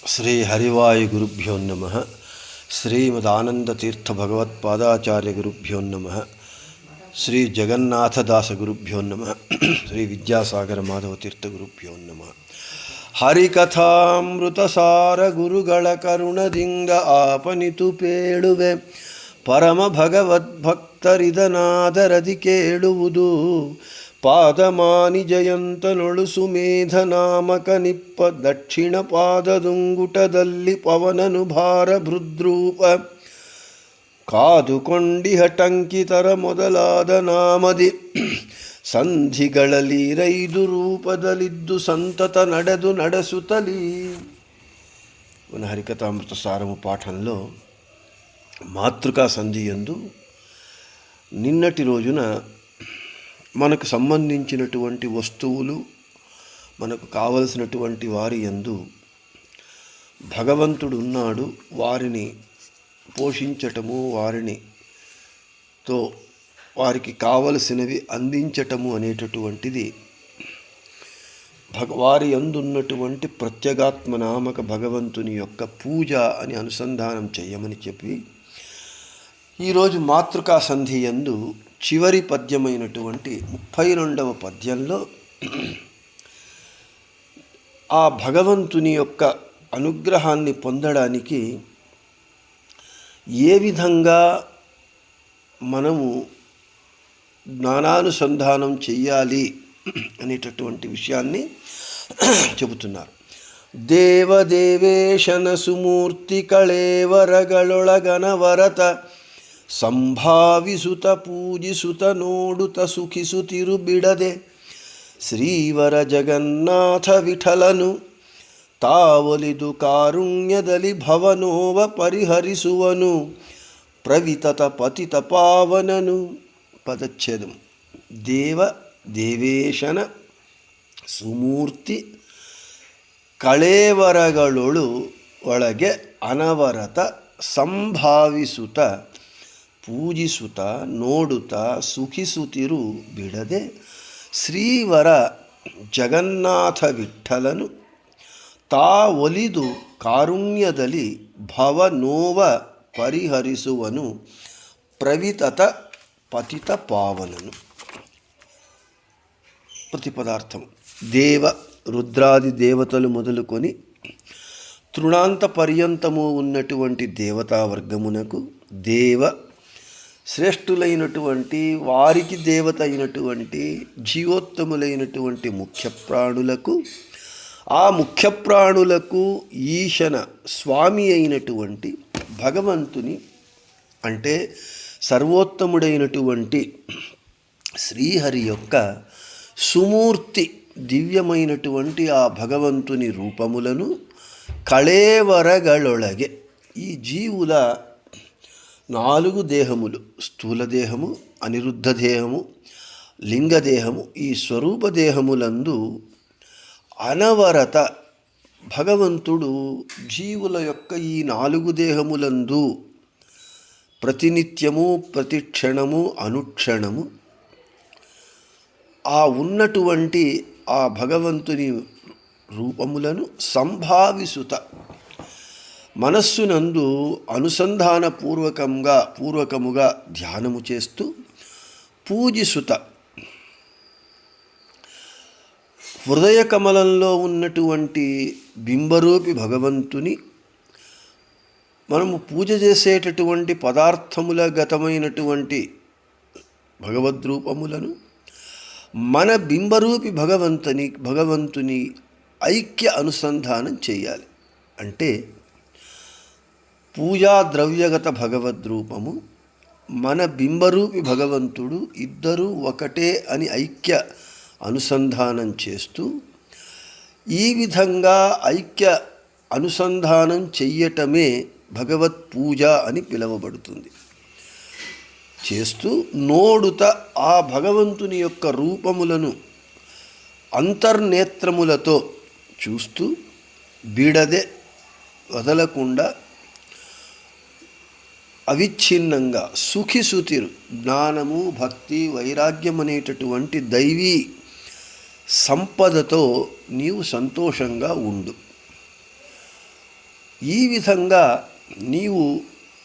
శ్రీ హరివాయు గురుభ్యో నమః. శ్రీమదానందతీర్థ భగవత్పాదాచార్య గురుభ్యో నమః. శ్రీ జగన్నాథదాస గురుభ్యో నమః. శ్రీ విద్యాసాగర మాధవతీర్థ ಗುರುಭ್ಯೋ ನಮಃ. ಹರಿಕಥಾಮೃತಸಾರ ಗುರುಗಳ ಕರುಣದಿಂದ ಆಪನಿತು ಪೇಳುವೆ, ಪರಮ ಭಗವದ್ಭಕ್ತರಿದನಾದರದಿ ಕೇಳುವುದು. ಪಾದಮಾನಿ ಜಯಂತನೊಳು ಸುಮೇಧ ನಾಮಕ ನಿಪ್ಪ ದಕ್ಷಿಣ ಪಾದದುಂಗುಟದಲ್ಲಿ ಪವನನು ಭಾರ ಭೃದ್ರೂಪ ಕಾದುಕೊಂಡಿಹಟಂಕಿತರ ಮೊದಲಾದ ನಾಮದಿ ಸಂಧಿಗಳಲ್ಲಿ ರೈದು ರೂಪದಲ್ಲಿದ್ದು ಸಂತತ ನಡೆಸುತ್ತಲೀ. మన హరికథామృత సారము పాఠంలో మాతృకా సంధి యందు నిన్నటి రోజున మనకు సంబంధించినటువంటి వస్తువులు, మనకు కావలసినటువంటి వారి యందు భగవంతుడు ఉన్నాడు, వారిని పోషించటము, వారికి కావలసినవి అందించటము అనేటటువంటిది వారి యందు ఉన్నటువంటి ప్రత్యేగాత్మ నామక భగవంతుని యొక్క పూజ అని అనుసంధానం చేయమని చెప్పి, ఈరోజు మాతృకా సంధి యందు చివరి పద్యమైనటువంటి 32వ పద్యంలో ఆ భగవంతుని యొక్క అనుగ్రహాన్ని పొందడానికి ఏ విధంగా మనము జ్ఞానానుసంధానం చెయ్యాలి అనేటటువంటి విషయాన్ని చెబుతున్నారు. దేవదేవేశన సుమూర్తి కళేవరಗಳೊಳಗನವರತ ಸಂಭಾವಿಸುತ ಪೂಜಿಸುತ ನೋಡುತ ಸುಖಿಸುತ್ತಿರು ಬಿಡದೆ, ಶ್ರೀವರ ಜಗನ್ನಾಥ ವಿಠಲನು ತಾವೊಲಿದು ಕಾರುಣ್ಯದಲ್ಲಿ ಭವನೋವ ಪರಿಹರಿಸುವನು, ಪ್ರವಿತತ ಪತಿತ ಪಾವನನು. ಪದಚ್ಛೇದಂ. ದೇವ ದೇವೇಶನ ಸುಮೂರ್ತಿ ಕಳೇವರಗಳೊಳು ಒಳಗೆ ಅನವರತ ಸಂಭಾವಿಸುತ್ತ ಪೂಜಿಸುತ್ತ ನೋಡುತ್ತ ಸುಖಿಸುತ್ತಿರು ಬಿಡದೆ, ಶ್ರೀವರ ಜಗನ್ನಾಥ ವಿಠಲನು ತಾ ಒಲಿದು ಕಾರುಣ್ಯದಲ್ಲಿ ಭವನೋವ ಪರಿಹರಿಸುವನು, ಪ್ರವಿತತ పతిత పావనను. ప్రతిపదార్థం. దేవ రుద్రాది దేవతలు మొదలుకొని తృణాంత పర్యంతము ఉన్నటువంటి దేవతా వర్గమునకు, దేవ శ్రేష్ఠులైనటువంటి వారికి దేవత అయినటువంటి జీవోత్తములైనటువంటి ముఖ్య ప్రాణులకు, ఆ ముఖ్య ప్రాణులకు ఈశన స్వామి అయినటువంటి భగవంతుని అంటే సర్వోత్తముడైనటువంటి శ్రీహరి యొక్క సుమూర్తి దివ్యమైనటువంటి ఆ భగవంతుని రూపములను కళేవరಗಳೊಳಗೆ, ఈ జీవుల 4 దేహములు, స్థూల దేహము, అనిరుద్ధ దేహము, లింగదేహము, ఈ స్వరూప దేహములందు అనవరత భగవంతుడు జీవుల యొక్క ఈ 4 దేహములందు ప్రతినిత్యము, ప్రతిక్షణము, అనుక్షణము ఆ ఉన్నటువంటి ఆ భగవంతుని రూపములను సంభావిసుత మనస్సునందు అనుసంధాన పూర్వకముగా ధ్యానము చేస్తూ, పూజిసుత హృదయ కమలంలో ఉన్నటువంటి బింబరూపి భగవంతుని మనము పూజ చేసేటటువంటి పదార్థముల గతమైనటువంటి భగవద్రూపములను మన బింబరూపి భగవంతుని ఐక్య అనుసంధానం చేయాలి. అంటే పూజా ద్రవ్యగత భగవద్రూపము, మన బింబరూపి భగవంతుడు ఇద్దరూ ఒకటే అని ఐక్య అనుసంధానం చేస్తూ, ఈ విధంగా ఐక్య అనుసంధానం చెయ్యటమే భగవత్ పూజ అని పిలువబడుతుంది. చేస్తూ నోడుత ఆ భగవంతుని యొక్క రూపములను అంతర్నేత్రములతో చూస్తూ, బిడదే వదలకుండా అవిచ్ఛిన్నంగా సుఖిసుతిరు జ్ఞానము, భక్తి, వైరాగ్యం అనేటటువంటి దైవీ సంపదతో నీవు సంతోషంగా ఉండు. ఈ విధంగా నీవు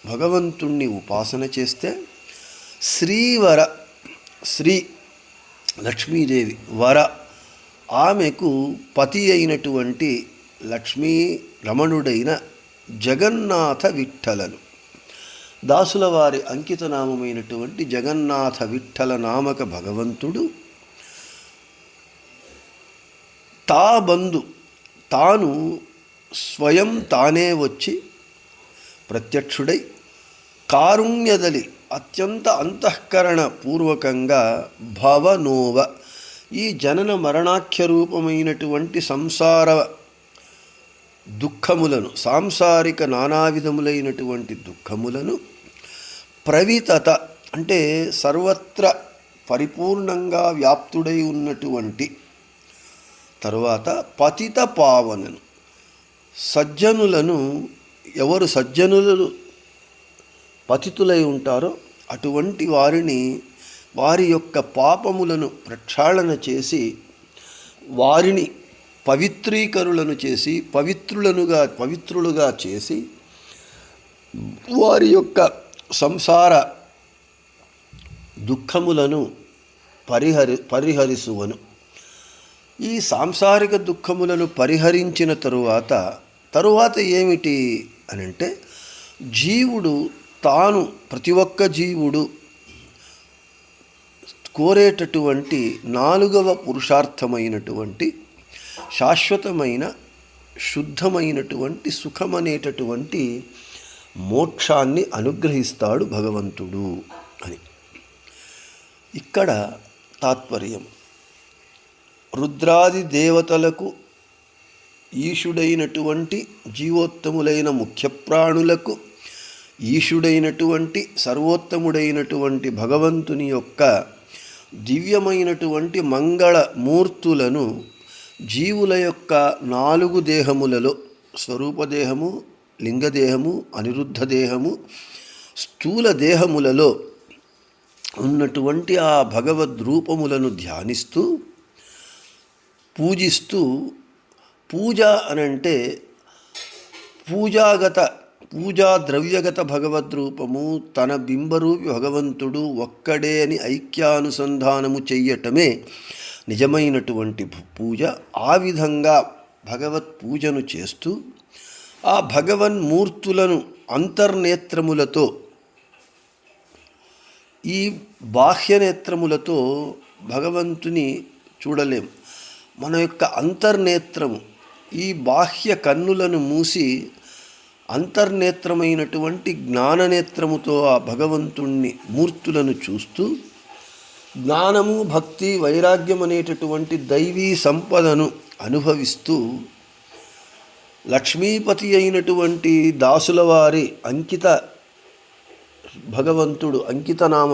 భగవంతుణ్ణి ఉపాసన చేస్తే శ్రీవర, శ్రీ లక్ష్మీదేవి, వర ఆమెకు పతి అయినటువంటి లక్ష్మీ రమణుడైన జగన్నాథ విఠ్ఠలను, దాసుల వారి అంకితనామమైనటువంటి జగన్నాథ విఠ్ఠల నామక భగవంతుడు తాను స్వయం తానే వచ్చి ప్రత్యక్షుడై కారుణ్యదలి అత్యంత అంతఃకరణ పూర్వకంగా భవనోవ, ఈ జనన మరణాఖ్య రూపమైనటువంటి సంసార దుఃఖములను, సాంసారిక నానావిధములైనటువంటి దుఃఖములను ప్రవితత అంటే సర్వత్ర పరిపూర్ణంగా వ్యాప్తుడై ఉన్నటువంటి తరువాత పతిత పావనను, సజ్జనులను, ఎవరు సజ్జనులు పతితులై ఉంటారో అటువంటి వారిని, వారి యొక్క పాపములను ప్రక్షాళన చేసి వారిని పవిత్రీకరులను చేసి పవిత్రులుగా చేసి వారి యొక్క సంసార దుఃఖములను పరిహరిసువను. ఈ సాంసారిక దుఃఖములను పరిహరించిన తరువాత ఏమిటి అనంటే, జీవుడు తాను, ప్రతి ఒక్క జీవుడు కోరేటటువంటి 4వ పురుషార్థమైనటువంటి శాశ్వతమైన శుద్ధమైనటువంటి సుఖమనేటటువంటి మోక్షాన్ని అనుగ్రహిస్తాడు భగవంతుడు అని ఇక్కడ తాత్పర్యం. రుద్రాది దేవతలకు ఈశుడైనటువంటి జీవోత్తములైన ముఖ్య ప్రాణులకు ఈశుడైనటువంటి సర్వోత్తముడైనటువంటి భగవంతుని యొక్క దివ్యమైనటువంటి మంగళమూర్తులను జీవుల యొక్క 4 దేహములలో, స్వరూపదేహము, లింగదేహము, అనిరుద్ధ దేహము, స్థూల దేహములలో ఉన్నటువంటి ఆ భగవద్రూపములను ధ్యానిస్తూ పూజిస్తూ, పూజ అనంటే పూజా ద్రవ్యగత భగవద్రూపము, తన బింబరూపి భగవంతుడు ఒక్కడే అని ఐక్యానుసంధానము చెయ్యటమే నిజమైనటువంటి పూజ. ఆ విధంగా భగవత్ పూజను చేస్తూ ఆ భగవన్మూర్తులను అంతర్నేత్రములతో, ఈ బాహ్యనేత్రములతో భగవంతుని చూడలేం. మన యొక్క అంతర్నేత్రము, ఈ బాహ్య కన్నులను మూసి అంతర్నేత్రమైనటువంటి జ్ఞాననేత్రముతో ఆ భగవంతుణ్ణి మూర్తులను చూస్తూ జ్ఞానము, భక్తి, వైరాగ్యం అనేటటువంటి దైవీ సంపదను అనుభవిస్తూ లక్ష్మీపతి అయినటువంటి దాసుల వారి అంకిత భగవంతుడు, అంకితనామ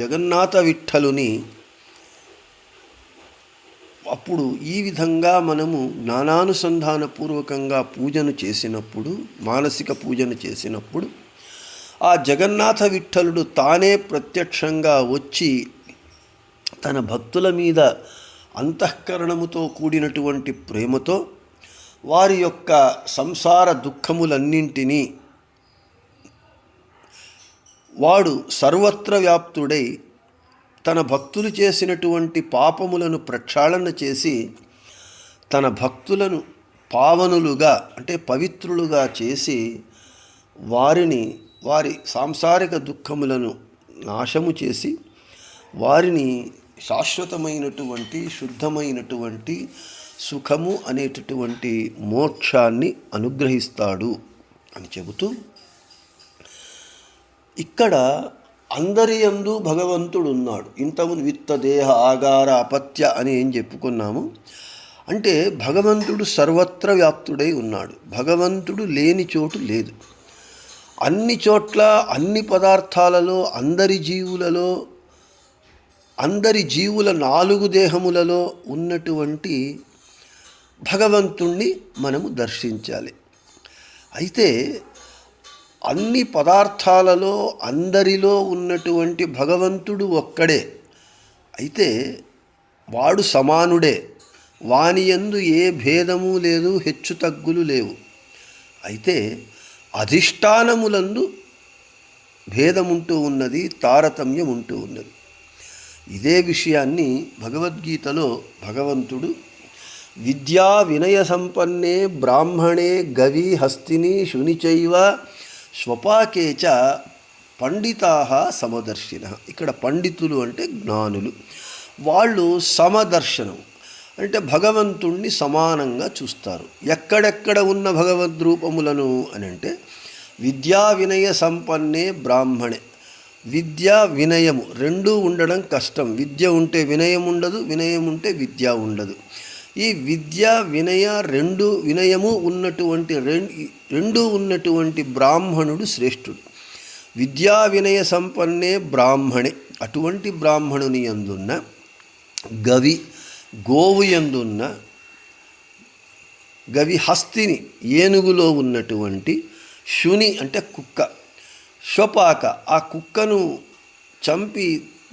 జగన్నాథ విఠ్ఠలుని అప్పుడు ఈ విధంగా మనము జ్ఞానానుసంధానపూర్వకంగా పూజను చేసినప్పుడు, మానసిక పూజను చేసినప్పుడు ఆ జగన్నాథ విఠ్ఠలుడు తానే ప్రత్యక్షంగా వచ్చి తన భక్తుల మీద అంతఃకరణముతో కూడినటువంటి ప్రేమతో వారి యొక్క సంసార దుఃఖములన్నింటినీ వాడు సర్వత్ర వ్యాప్తుడై తన భక్తులు చేసినటువంటి పాపములను ప్రక్షాళన చేసి తన భక్తులను పావనులుగా అంటే పవిత్రులుగా చేసి వారి సాంసారిక దుఃఖములను నాశము చేసి వారిని శాశ్వతమైనటువంటి శుద్ధమైనటువంటి సుఖము అనేటటువంటి మోక్షాన్ని అనుగ్రహిస్తాడు అని చెబుతూ ఇక్కడ అందరి యందు భగవంతుడు ఉన్నాడు. ఇంతకుముందు విత్త దేహ ఆగార అపత్య అని ఏం చెప్పుకున్నాము అంటే భగవంతుడు సర్వత్ర వ్యాప్తుడై ఉన్నాడు. భగవంతుడు లేని చోటు లేదు. అన్ని చోట్ల, అన్ని పదార్థాలలో, అందరి జీవుల 4 దేహములలో ఉన్నటువంటి భగవంతుణ్ణి మనము దర్శించాలి. అయితే అన్ని పదార్థాలలో, అందరిలో ఉన్నటువంటి భగవంతుడు ఒక్కడే. అయితే వాడు సమానుడే. వానియందు ఏ భేదము లేదు, హెచ్చు తగ్గులు లేవు. అయితే అధిష్టానములందు భేదముంటూ ఉన్నది, తారతమ్యం ఉంటూ ఉన్నది. ఇదే విషయాన్ని భగవద్గీతలో భగవంతుడు విద్యా వినయ సంపన్నే బ్రాహ్మణే గవి హస్తిని శునిచైవ స్వపాకేచ పండితాః సమదర్శినః. ఇక్కడ పండితులు అంటే జ్ఞానులు. వాళ్ళు సమదర్శనం అంటే భగవంతుణ్ణి సమానంగా చూస్తారు. ఎక్కడెక్కడ ఉన్న భగవద్రూపములను అని అంటే విద్యా వినయ సంపన్నే బ్రాహ్మణే. విద్య వినయము రెండూ ఉండడం కష్టం. విద్య ఉంటే వినయం ఉండదు, వినయం ఉంటే విద్య ఉండదు. ఈ విద్య వినయ వినయము ఉన్నటువంటి రెండూ ఉన్నటువంటి బ్రాహ్మణుడు శ్రేష్ఠుడు. విద్యా వినయ సంపన్నే బ్రాహ్మణే. అటువంటి బ్రాహ్మణుని యందున్న గవి గోవు యందున్న గవి హస్తిని ఏనుగులో ఉన్నటువంటి శుని అంటే కుక్క, శ్వపాక ఆ కుక్కను చంపి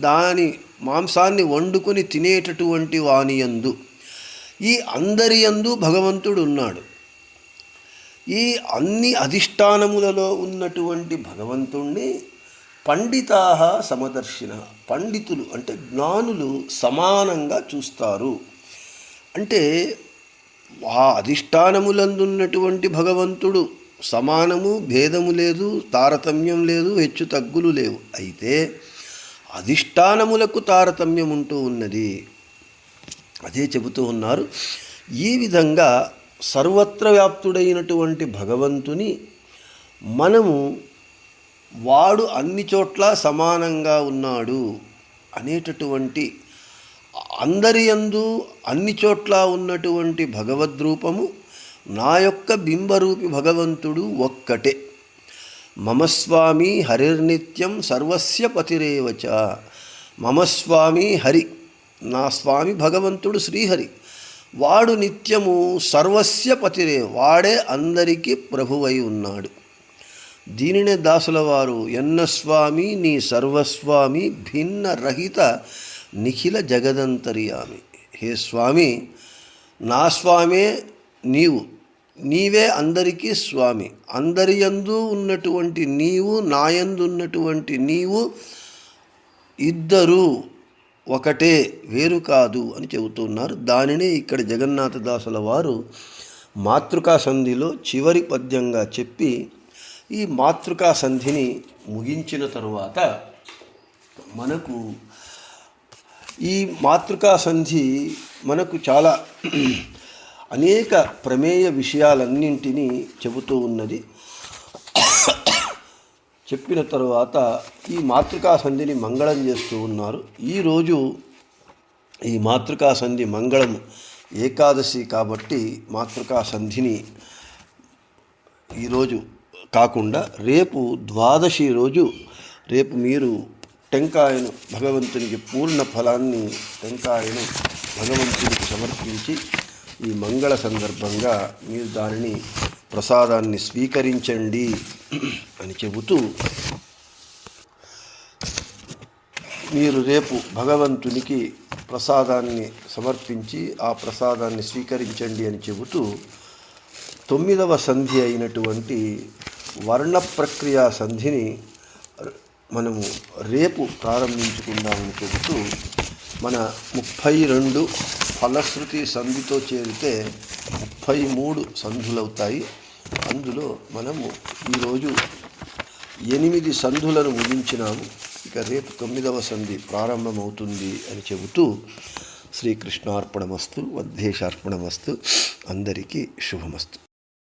దాని మాంసాన్ని వండుకొని తినేటటువంటి వానియందు, ఈ అందరి యందు భగవంతుడు ఉన్నాడు. ఈ అన్ని అధిష్టానములలో ఉన్నటువంటి భగవంతుణ్ణి పండితాః సమదర్శినః. పండితులు అంటే జ్ఞానులు సమానంగా చూస్తారు. అంటే ఆ అధిష్టానములందున్నటువంటి భగవంతుడు సమానము, భేదము లేదు, తారతమ్యం లేదు, హెచ్చు తగ్గులు లేవు. అయితే అధిష్టానములకు తారతమ్యం ఉంటూ ఉన్నది. అదే చెబుతూ ఉన్నారు. ఈ విధంగా సర్వత్ర వ్యాప్తుడైనటువంటి భగవంతుని మనము వాడు అన్ని చోట్ల సమానంగా ఉన్నాడు అనేటటువంటి అందరి యందు అన్ని చోట్ల ఉన్నటువంటి భగవద్రూపము నా యొక్క బింబరూపి భగవంతుడు ఒక్కటే. మమస్వామి హరిర్నిత్యం సర్వస్య పతిరేవచ. మమస్వామి హరి, నా స్వామి భగవంతుడు శ్రీహరి. వాడు నిత్యము సర్వస్య పతిరే, వాడే అందరికీ ప్రభువై ఉన్నాడు. దీనినే దాసుల వారు ఎన్నస్వామి నీ సర్వస్వామి భిన్న రహిత నిఖిల జగదంతర్యామి. హే స్వామి, నా స్వామే నీవు, నీవే అందరికీ స్వామి. అందరి యందు ఉన్నటువంటి నీవు, నాయందు ఉన్నటువంటి నీవు ఇద్దరు ఒకటే, వేరు కాదు అని చెబుతున్నారు. దానినే ఇక్కడ జగన్నాథదాసుల వారు మాతృకా సంధిలో చివరి పద్యంగా చెప్పి ఈ మాతృకా సంధిని ముగించిన తరువాత మనకు ఈ మాతృకా సంధి మనకు చాలా అనేక ప్రమేయ విషయాలన్నింటినీ చెబుతూ ఉన్నది. చెప్పిన తరువాత ఈ మాతృకా సంధిని మంగళం చేస్తూ ఉన్నారు. ఈరోజు ఈ మాతృకా సంధి మంగళం ఏకాదశి కాబట్టి మాతృకా సంధిని ఈరోజు కాకుండా రేపు ద్వాదశి రోజు, రేపు మీరు టెంకాయను భగవంతునికి పూర్ణ ఫలాన్ని టెంకాయను భగవంతునికి సమర్పించి ఈ మంగళ సందర్భంగా మీరు దానిని ప్రసాదాన్ని స్వీకరించండి అని చెబుతూ, మీరు రేపు భగవంతునికి ప్రసాదాన్ని సమర్పించి ఆ ప్రసాదాన్ని స్వీకరించండి అని చెబుతూ 9వ సంధి అయినటువంటి వర్ణ ప్రక్రియ సంధిని మనము రేపు ప్రారంభించుకుందామని చెబుతూ, మన 32 ఫలశ్రుతి సంధితో చేరితే 33 సంధులవుతాయి. అందులో మనము ఈరోజు 8 సంధులను ముగించినాము. ఇక రేపు 9వ సంధి ప్రారంభమవుతుంది అని చెబుతూ శ్రీకృష్ణార్పణమస్తు, వద్దేశార్పణమస్తు. అందరికీ శుభమస్తు.